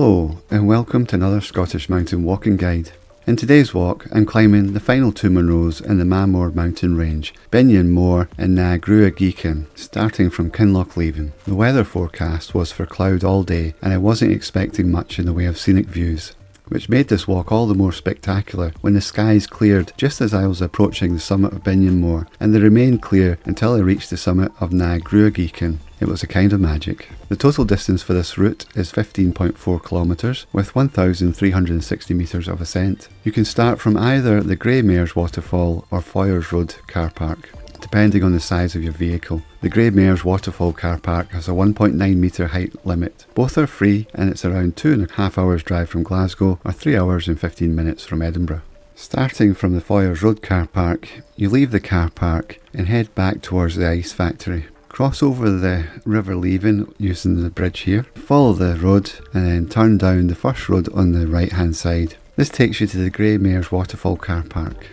Hello and welcome to another Scottish mountain walking guide. In today's walk I'm climbing the final two Munros in the Mamores mountain range, Binnein Mòr Na Gruagaichean, starting from Kinlochleven. The weather forecast was for cloud all day and I wasn't expecting much in the way of scenic views, which made this walk all the more spectacular when the skies cleared just as I was approaching the summit of Binnein Mòr, and they remained clear until I reached the summit of Na Gruagaichean. It was a kind of magic. The total distance for this route is 15.4 kilometres with 1,360 metres of ascent. You can start from either the Grey Mares Waterfall or Foyers Road car park, depending on the size of your vehicle. The Grey Mares Waterfall car park has a 1.9 metre height limit. Both are free and it's around 2.5 hours drive from Glasgow or 3 hours and 15 minutes from Edinburgh. Starting from the Foyers Road car park, you leave the car park and head back towards the ice factory. Cross over the River Leven using the bridge here, follow the road and then turn down the first road on the right hand side. This takes you to the Grey Mares Waterfall car park.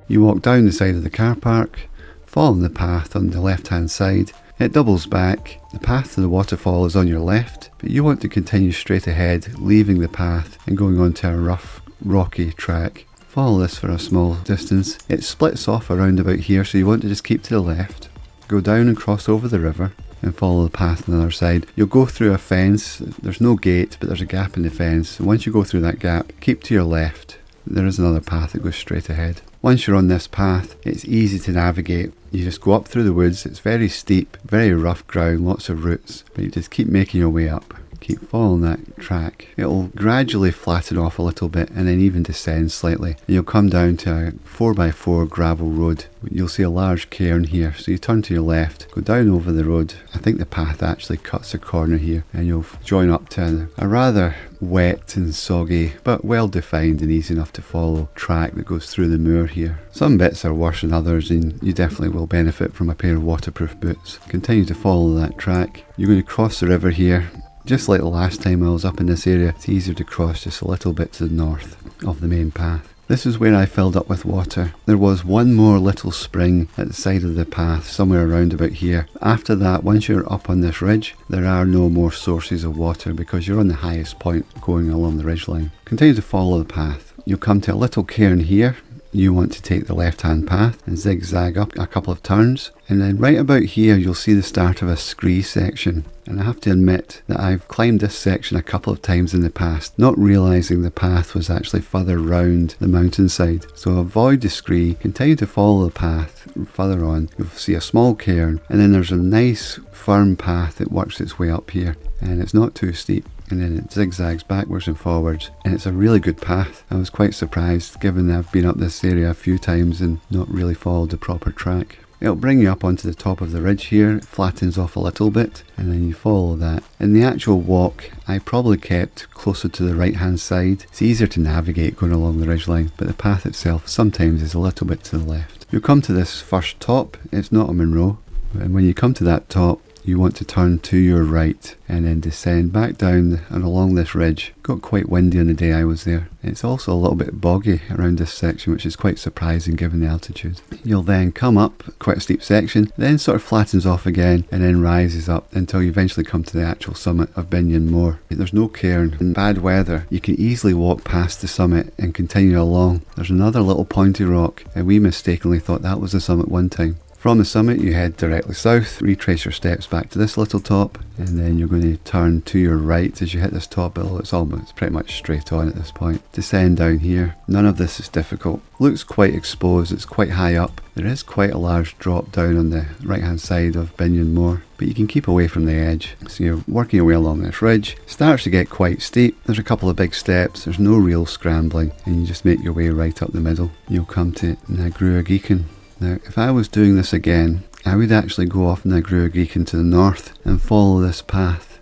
You walk down the side of the car park, following the path on the left hand side. It doubles back. The path to the waterfall is on your left, but you want to continue straight ahead, leaving the path and going onto a rough, rocky track. Follow this for a small distance. It splits off around about here, so you want to just keep to the left. Go down and cross over the river and follow the path on the other side. You'll go through a fence. There's no gate, but there's a gap in the fence. And once you go through that gap, keep to your left. There is another path that goes straight ahead. Once you're on this path, it's easy to navigate. You just go up through the woods. It's very steep, very rough ground, lots of roots, but you just keep making your way up. Keep following that track. It'll gradually flatten off a little bit and then even descend slightly. And you'll come down to a 4x4 gravel road. You'll see a large cairn here, so you turn to your left, go down over the road. I think the path actually cuts a corner here and you'll join up to a rather wet and soggy but well defined and easy enough to follow track that goes through the moor here. Some bits are worse than others and you definitely will benefit from a pair of waterproof boots. Continue to follow that track. You're going to cross the river here. Just like the last time I was up in this area, it's easier to cross just a little bit to the north of the main path. This is where I filled up with water. There was one more little spring at the side of the path, somewhere around about here. After that, once you're up on this ridge, there are no more sources of water because you're on the highest point going along the ridgeline. Continue to follow the path. You'll come to a little cairn here. You want to take the left-hand path and zigzag up a couple of turns, and then right about here you'll see the start of a scree section. And I have to admit that I've climbed this section a couple of times in the past, not realising the path was actually further round the mountainside. So avoid the scree, continue to follow the path further on. You'll see a small cairn and then there's a nice firm path that works its way up here, and it's not too steep. And then it zigzags backwards and forwards, and it's a really good path. I was quite surprised given that I've been up this area a few times and not really followed the proper track. It'll bring you up onto the top of the ridge here, it flattens off a little bit, and then you follow that. In the actual walk, I probably kept closer to the right hand side. It's easier to navigate going along the ridgeline, but the path itself sometimes is a little bit to the left. You'll come to this first top. It's not a Munro, and when you come to that top, you want to turn to your right and then descend back down and along this ridge. Got quite windy on the day I was there. It's also a little bit boggy around this section, which is quite surprising given the altitude. You'll then come up quite a steep section, then sort of flattens off again and then rises up until you eventually come to the actual summit of Binnein Mòr. There's no cairn. In bad weather, you can easily walk past the summit and continue along. There's another little pointy rock, and we mistakenly thought that was the summit one time. From the summit you head directly south, retrace your steps back to this little top, and then you're going to turn to your right as you hit this top hill. It's pretty much straight on at this point. Descend down here. None of this is difficult. Looks quite exposed, it's quite high up. There is quite a large drop down on the right hand side of Binnein Mòr, but you can keep away from the edge. So you're working your way along this ridge. Starts to get quite steep. There's a couple of big steps, there's no real scrambling, and you just make your way right up the middle. You'll come to Na Gruagaichean. Now, if I was doing this again, I would actually go off Na Gruagaichean to the north and follow this path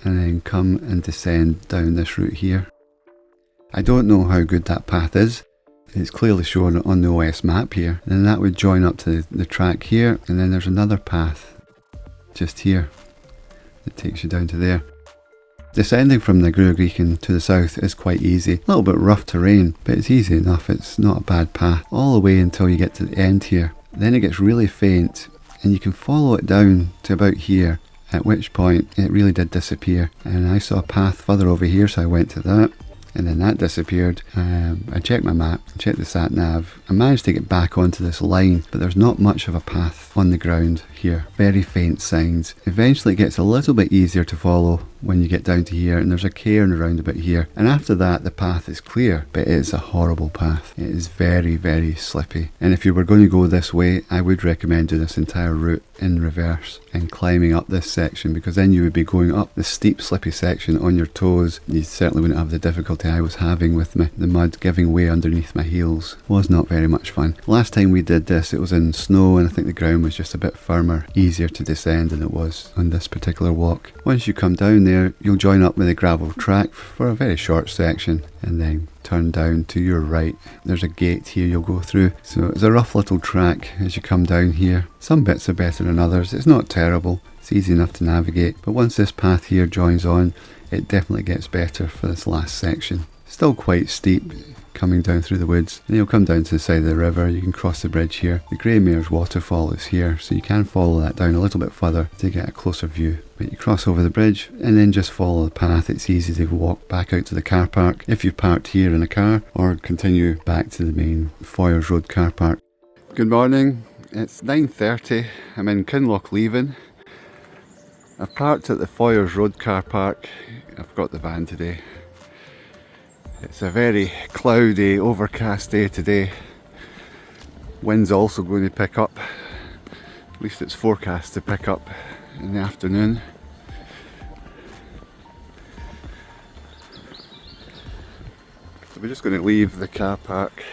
and then come and descend down this route here. I don't know how good that path is. It's clearly shown on the OS map here. And then that would join up to the track here, and then there's another path just here that takes you down to there. Descending from Na Gruagaichean to the south is quite easy. A little bit rough terrain, but it's easy enough. It's not a bad path. All the way until you get to the end here. Then it gets really faint and you can follow it down to about here at which point it really did disappear, and I saw a path further over here, so I went to that, and then that disappeared. I checked my map, checked the sat nav. I managed to get back onto this line, but there's not much of a path on the ground here. Very faint signs. Eventually it gets a little bit easier to follow when you get down to here, and there's a cairn around about here, and after that the path is clear, but it is a horrible path. It is very, very slippy, and if you were going to go this way, I would recommend doing this entire route in reverse and climbing up this section, because then you would be going up the steep slippy section on your toes. You certainly wouldn't have the difficulty I was having with the mud giving way underneath my heels. Was not very much fun. Last time we did this, it was in snow, and I think the ground was just a bit firmer, easier to descend than it was on this particular walk. Once you come down there, you'll join up with a gravel track for a very short section, and then turn down to your right. There's a gate here you'll go through, so it's a rough little track as you come down here. Some bits are better than others. It's not terrible, it's easy enough to navigate, but once this path here joins on, it definitely gets better for this last section. Still quite steep coming down through the woods, and you'll come down to the side of the river. You can cross the bridge here. The Grey Mare's waterfall is here, so you can follow that down a little bit further to get a closer view. But you cross over the bridge and then just follow the path. It's easy to walk back out to the car park if you've parked here in a car, or continue back to the main Foyers Road car park. Good morning, it's 9:30. I'm in Kinloch leaving. I've parked at the Foyers Road car park. I've got the van today. It's a very cloudy, overcast day today. Wind's also going to pick up. At least it's forecast to pick up in the afternoon. So we're just going to leave the car park,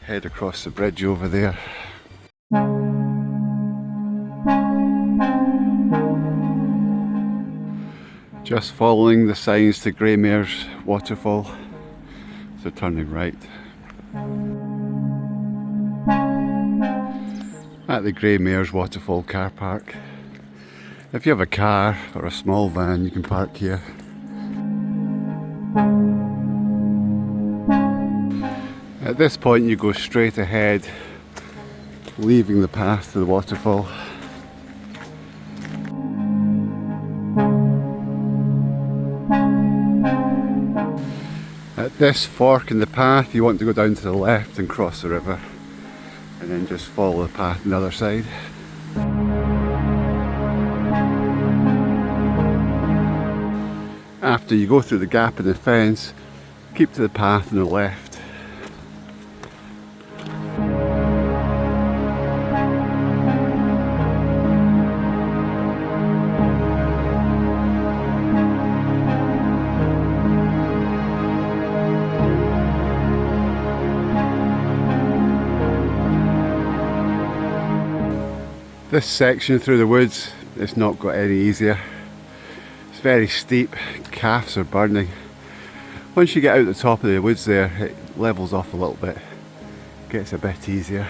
head across the bridge over there. Just following the signs to Grey Mare's waterfall, so turning right. At the Grey Mare's waterfall car park. If you have a car or a small van, you can park here. At this point you go straight ahead, leaving the path to the waterfall. At this fork in the path, you want to go down to the left and cross the river, and then just follow the path on the other side. After you go through the gap in the fence, keep to the path on the left. This section through the woods, it's not got any easier. It's very steep, calves are burning. Once you get out the top of the woods there, it levels off a little bit, gets a bit easier.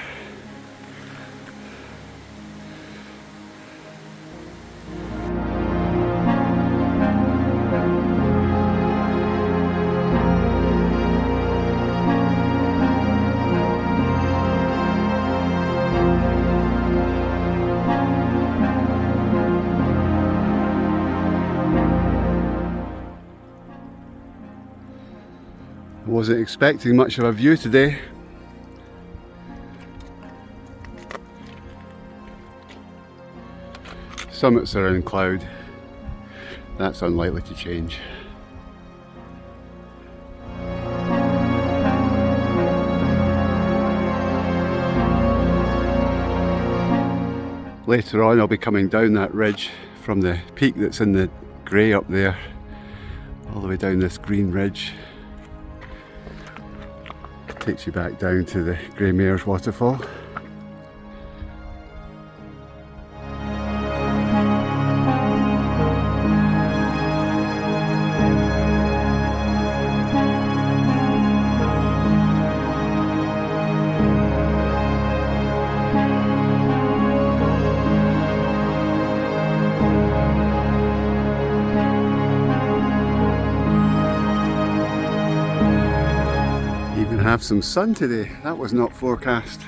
Wasn't expecting much of a view today. Summits are in cloud. That's unlikely to change. Later on I'll be coming down that ridge from the peak that's in the grey up there, all the way down this green ridge. Takes you back down to the Grey Mare's waterfall. Have some sun today. That was not forecast.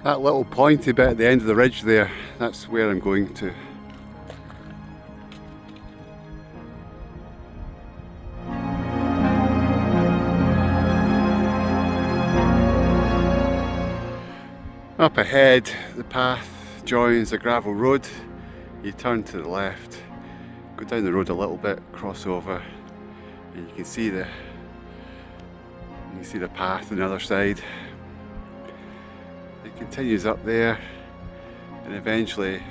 That little pointy bit at the end of the ridge there, that's where I'm going to. Up ahead, the path joins a gravel road. You turn to the left, go down the road a little bit, cross over, and you can see the path on the other side. It continues up there and eventually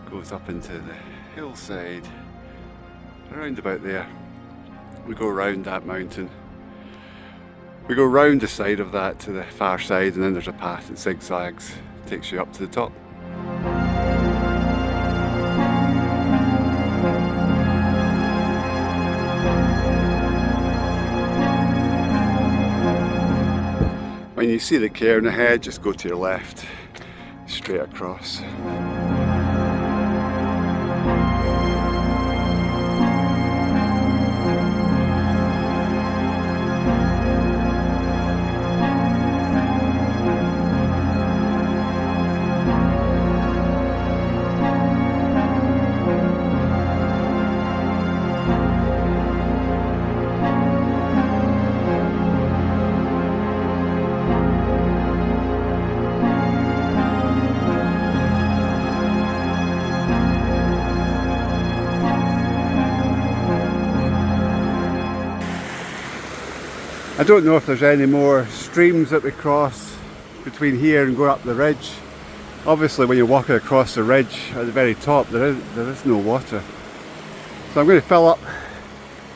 goes up into the hillside. Around about there, we go round that mountain. We go round the side of that to the far side, and then there's a path that zigzags, takes you up to the top. When you see the cairn ahead, just go to your left, straight across. I don't know if there's any more streams that we cross between here and go up the ridge. Obviously when you're walking across the ridge at the very top there is no water. So I'm going to fill up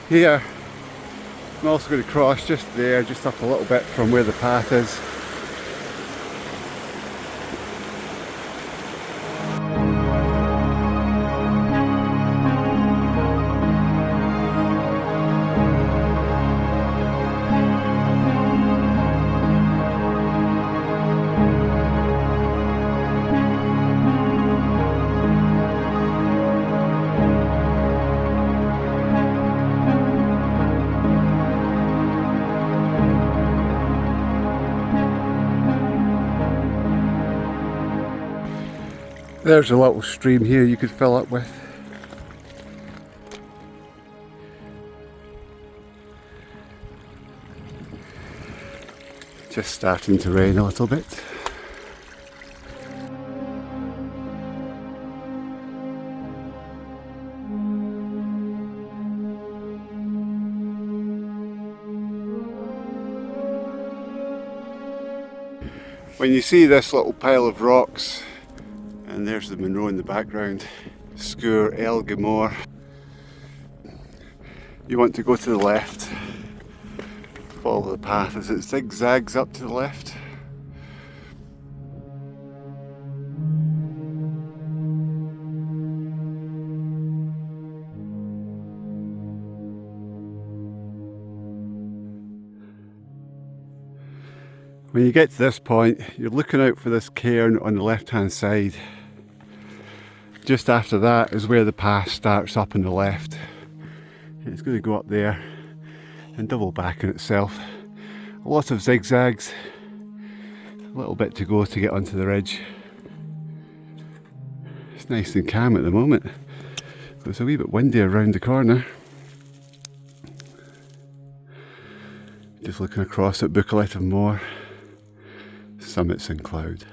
here. I'm also going to cross just there, just up a little bit from where the path is. There's a little stream here you could fill up with. Just starting to rain a little bit. When you see this little pile of rocks, and there's the Munro in the background, Sgúr Elge Mòr, you want to go to the left, follow the path as it zigzags up to the left. When you get to this point, you're looking out for this cairn on the left hand side. Just after that is where the path starts up on the left. It's going to go up there and double back on itself. A lot of zigzags, a little bit to go to get onto the ridge. It's nice and calm at the moment. It's a wee bit windy around the corner. Just looking across at Binnein Mòr, summits in cloud.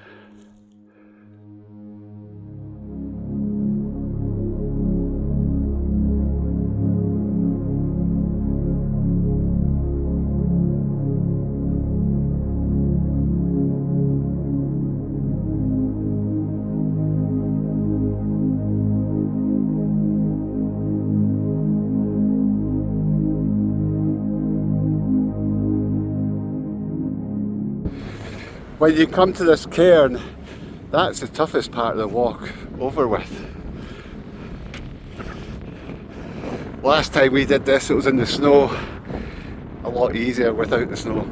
When you come to this cairn, that's the toughest part of the walk over with. Last time we did this, it was in the snow. A lot easier without the snow.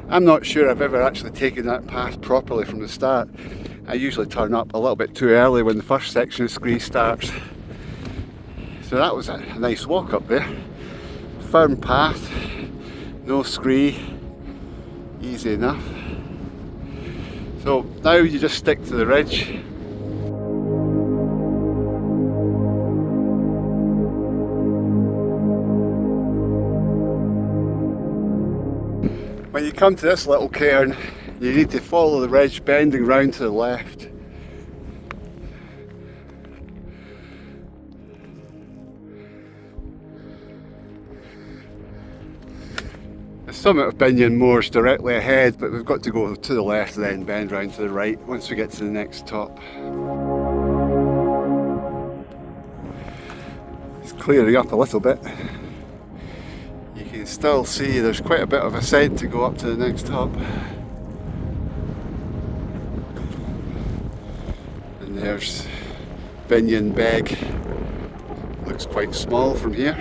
I'm not sure I've ever actually taken that path properly from the start. I usually turn up a little bit too early when the first section of scree starts. So that was a nice walk up there. Firm path, no scree. Easy enough. So now you just stick to the ridge. When you come to this little cairn, You need to follow the ridge bending round to the left. The summit of Binnein Mòr is directly ahead, but we've got to go to the left and then bend round to the right once we get to the next top. It's clearing up a little bit. You can still see there's quite a bit of ascent to go up to the next top. And there's Binnein Beg. Looks quite small from here.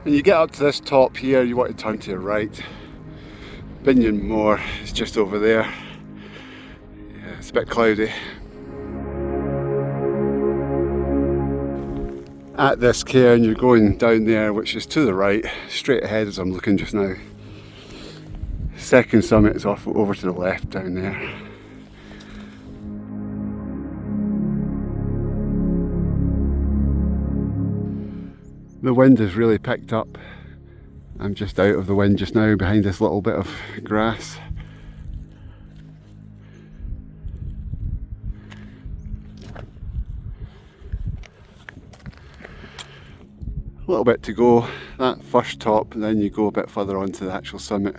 When you get up to this top here, you want to turn to your right. Binnein Mòr is just over there. Yeah, it's a bit cloudy. At this cairn, you're going down there, which is to the right, straight ahead as I'm looking just now. Second summit is off over to the left down there. The wind has really picked up. I'm just out of the wind just now behind this little bit of grass. A little bit to go, that first top, and then you go a bit further on to the actual summit.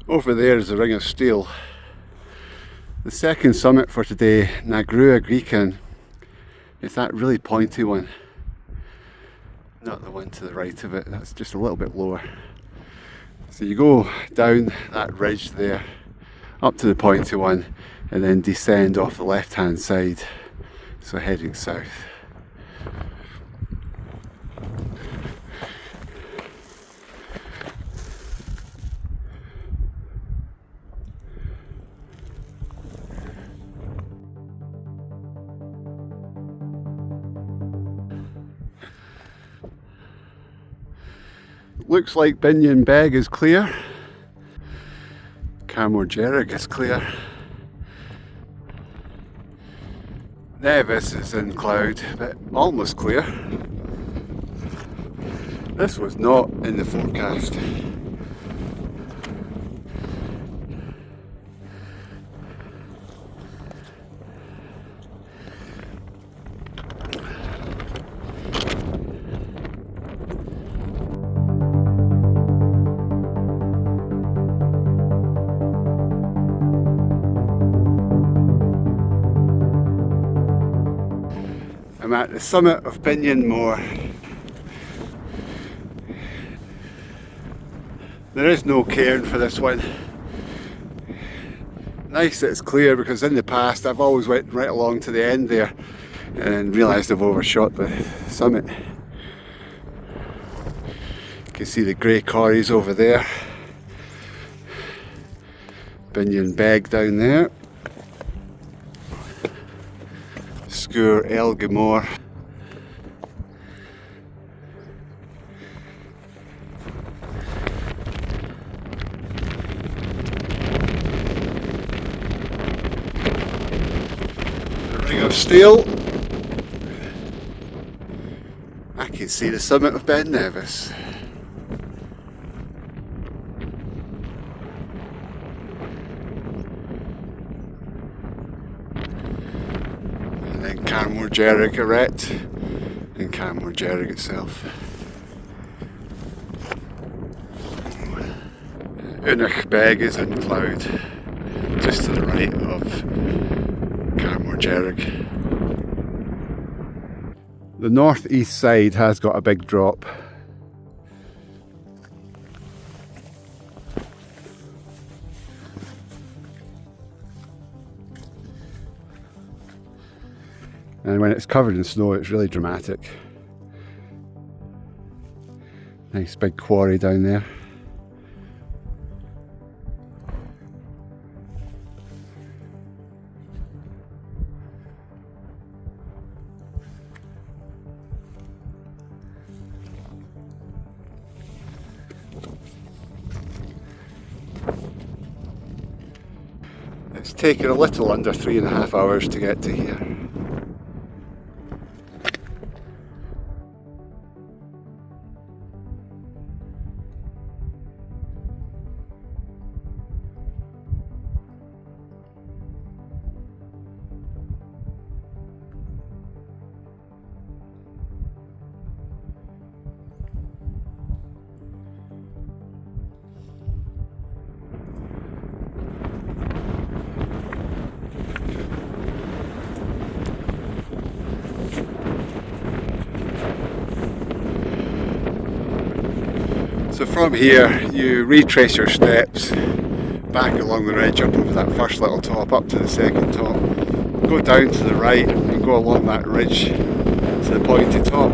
Over there is a ring of steel. The second summit for today, Na Gruagaichean, is that really pointy one. Not the one to the right of it, that's just a little bit lower. So you go down that ridge there, up to the pointy one, and then descend off the left hand side, so heading south. Looks like Binnein Beg is clear. Mamores is clear. Nevis is in cloud, but almost clear. This was not in the forecast. I'm at the summit of Binnein Mòr. There is no cairn for this one. Nice that it's clear, because in the past I've always went right along to the end there and realised I've overshot the summit. You can see the grey corries over there. Binnein Beg down there. Sgúr Elgamór. A ring of steel. I can see the summit of Ben Nevis. And then Mamores Arret and Mamores itself. Unach Beg is in cloud, just to the right of Mamores. The northeast side has got a big drop. And when it's covered in snow, it's really dramatic. Nice big quarry down there. It's taken a little under 3.5 hours to get to here. So from here you retrace your steps back along the ridge up over that first little top up to the second top, go down to the right and go along that ridge to the pointy top.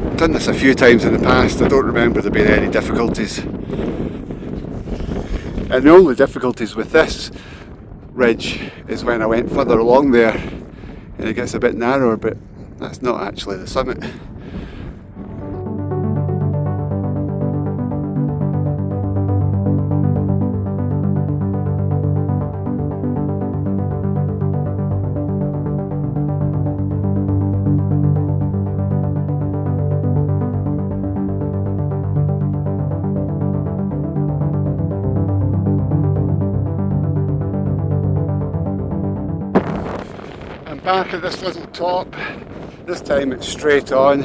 I've done this a few times in the past, I don't remember there being any difficulties. And the only difficulties with this ridge is when I went further along there and it gets a bit narrower, but that's not actually the summit. Back at this little top, this time it's straight on.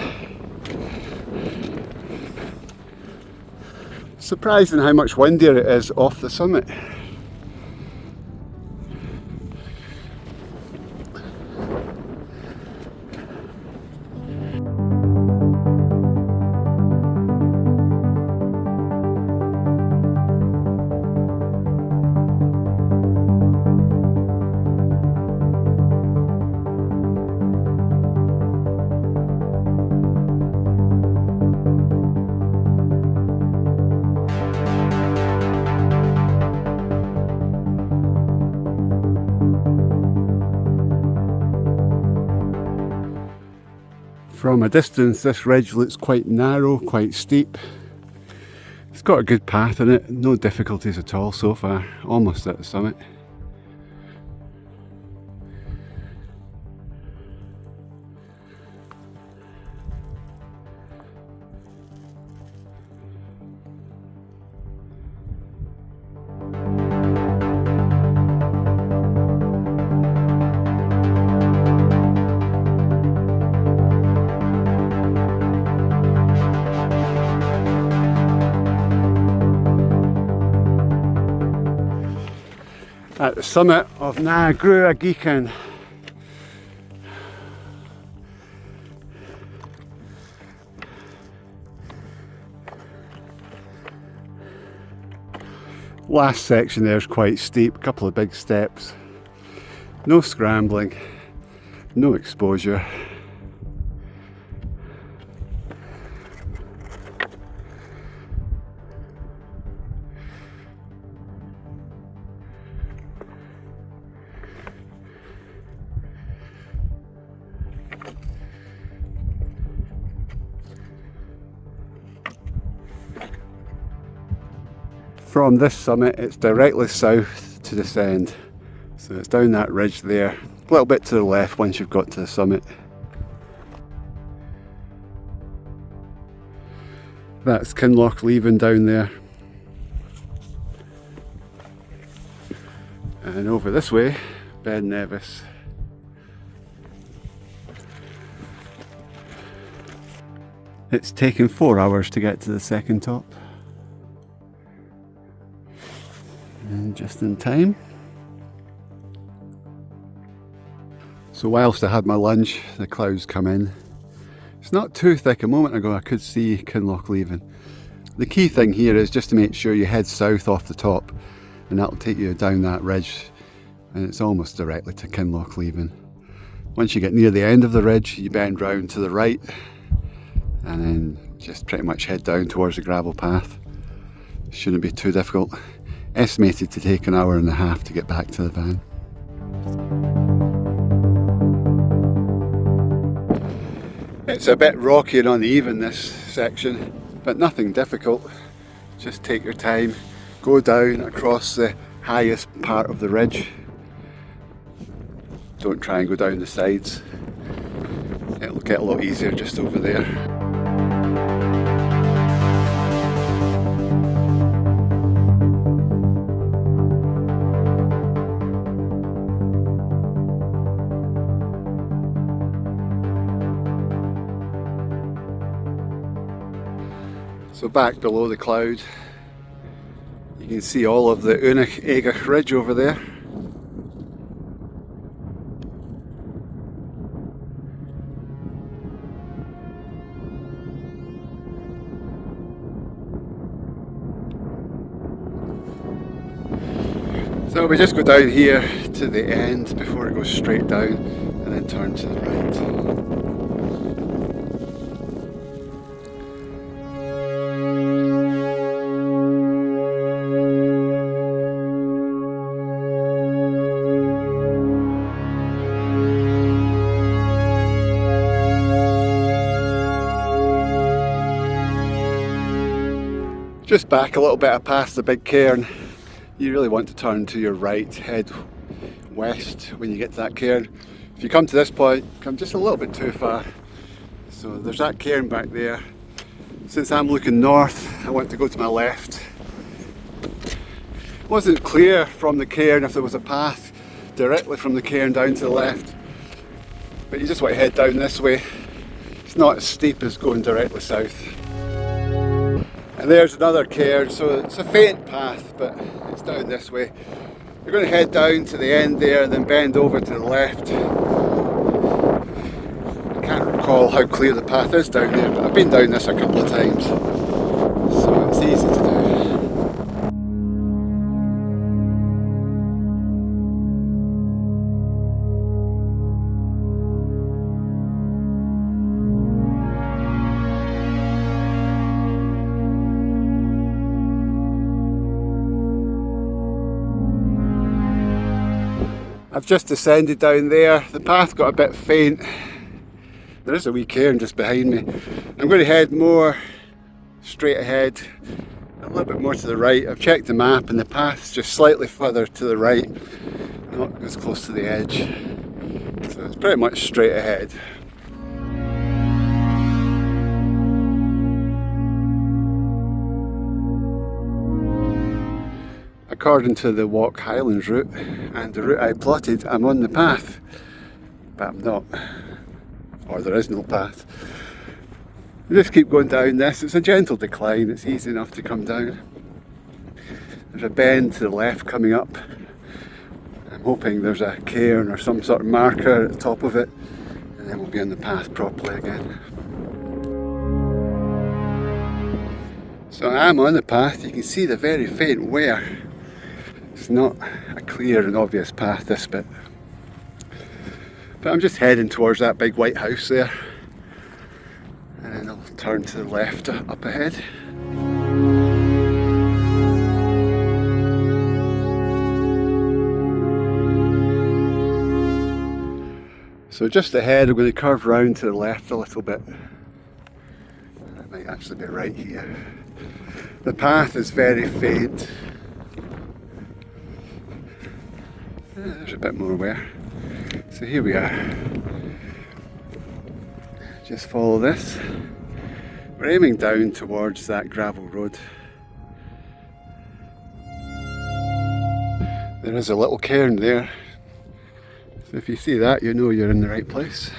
Surprising how much windier it is off the summit. From a distance this ridge looks quite narrow, quite steep. It's got a good path in it, no difficulties at all so far, almost at the summit. At the summit of Na Gruagaichean. Last section there is quite steep, a couple of big steps, no scrambling, no exposure. From this summit it's directly south to descend, so it's down that ridge there, a little bit to the left once you've got to the summit. That's Kinloch down there, and over this way Ben Nevis. It's taken 4 hours to get to the second top. And just in time. So whilst I had my lunch, the clouds come in. It's not too thick. A moment ago I could see Kinloch leaving. The key thing here is just to make sure you head south off the top, and that'll take you down that ridge, and it's almost directly to Kinloch leaving. Once you get near the end of the ridge, you bend round to the right and then just pretty much head down towards the gravel path. Shouldn't be too difficult. Estimated to take an hour and a half to get back to the van. It's a bit rocky and uneven, this section, but nothing difficult. Just take your time, go down across the highest part of the ridge. Don't try and go down the sides. It'll get a lot easier just over there. So back below the cloud, you can see all of the Unig ridge over there. So we just go down here to the end before it goes straight down and then turn to the right. Just back a little bit past the big cairn. You really want to turn to your right, head west when you get to that cairn. If you come to this point, come just a little bit too far. So there's that cairn back there. Since I'm looking north, I want to go to my left. It wasn't clear from the cairn if there was a path directly from the cairn down to the left. But you just want to head down this way. It's not as steep as going directly south. And there's another cairn, so it's a faint path, but it's down this way. You're going to head down to the end there and then bend over to the left. I can't recall how clear the path is down there, but I've been down this a couple of times, so it's easy to do. I've just descended down there. The path got a bit faint. There is a wee cairn just behind me. I'm going to head more straight ahead, a little bit more to the right. I've checked the map and the path's just slightly further to the right, not as close to the edge. So it's pretty much straight ahead. According to the Walk Highlands route and the route I plotted, I'm on the path, but I'm not, or there is no path. I just keep going down this. It's a gentle decline, it's easy enough to come down. There's a bend to the left coming up. I'm hoping there's a cairn or some sort of marker at the top of it, and then we'll be on the path properly again. So I am on the path. You can see the very faint wear. It's not a clear and obvious path, this bit. But I'm just heading towards that big white house there. And then I'll turn to the left up ahead. So just ahead, I'm going to curve round to the left a little bit. That might actually be right here. The path is very faint. There's a bit more wear. So here we are. Just follow this. We're aiming down towards that gravel road. There is a little cairn there. So if you see that, you know you're in the right place.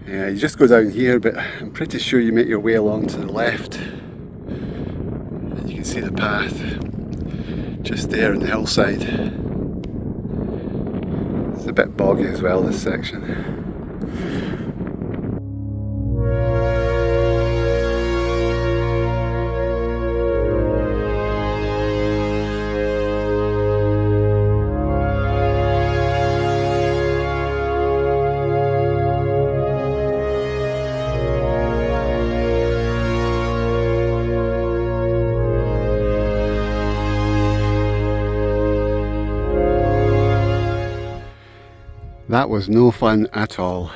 Yeah, you just go down here, but I'm pretty sure you make your way along to the left. And you can see the path just there on the hillside. It's a bit boggy as well, this section. That was no fun at all.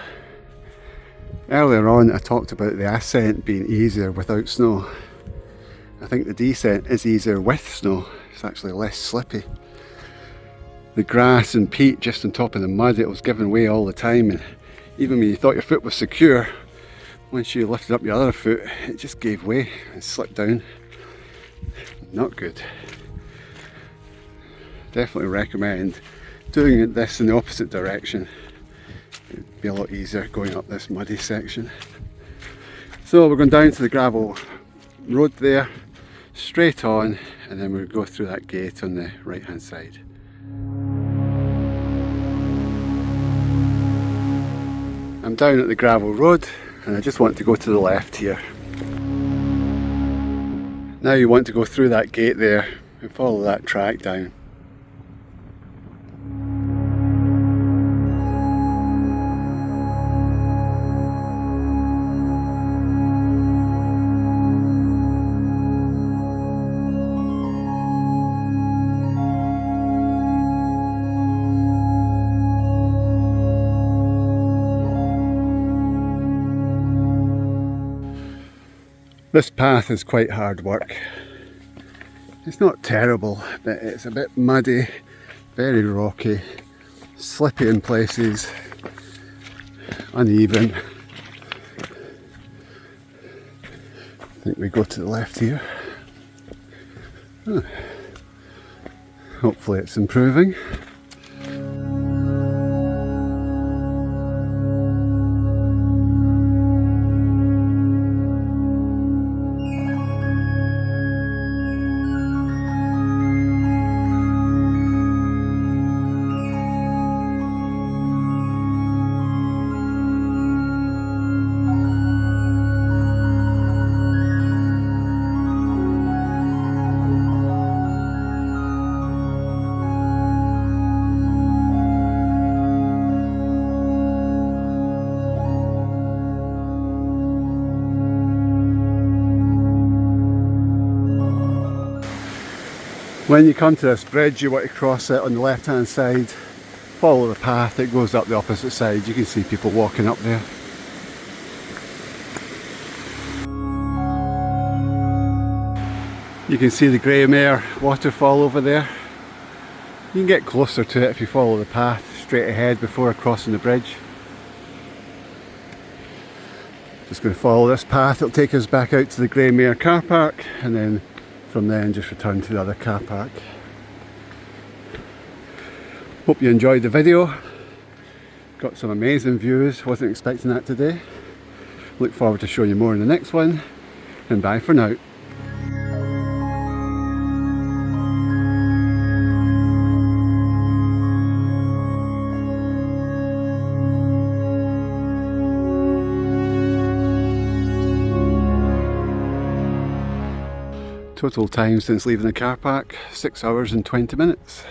Earlier on I talked about the ascent being easier without snow. I think the descent is easier with snow. It's actually less slippy. The grass and peat just on top of the mud, it was giving way all the time, and even when you thought your foot was secure, once you lifted up your other foot it just gave way and slipped down. Not good. Definitely recommend doing this in the opposite direction. It'd be a lot easier going up this muddy section. So we're going down to the gravel road there, straight on, and then we'll go through that gate on the right hand side. I'm down at the gravel road and I just want to go to the left here. Now you want to go through that gate there and follow that track down. This path is quite hard work. It's not terrible, but it's a bit muddy, very rocky, slippy in places, uneven. I think we go to the left here. Hopefully it's improving. When you come to this bridge, you want to cross it on the left hand side, follow the path, it goes up the opposite side. You can see people walking up there. You can see the Grey waterfall over there. You can get closer to it if you follow the path straight ahead before crossing the bridge. Just going to follow this path, it'll take us back out to the Grey car park, and then from then just return to the other car park. Hope you enjoyed the video. Got some amazing views, wasn't expecting that today. Look forward to showing you more in the next one, and bye for now. Total time since leaving the car park, 6 hours and 20 minutes.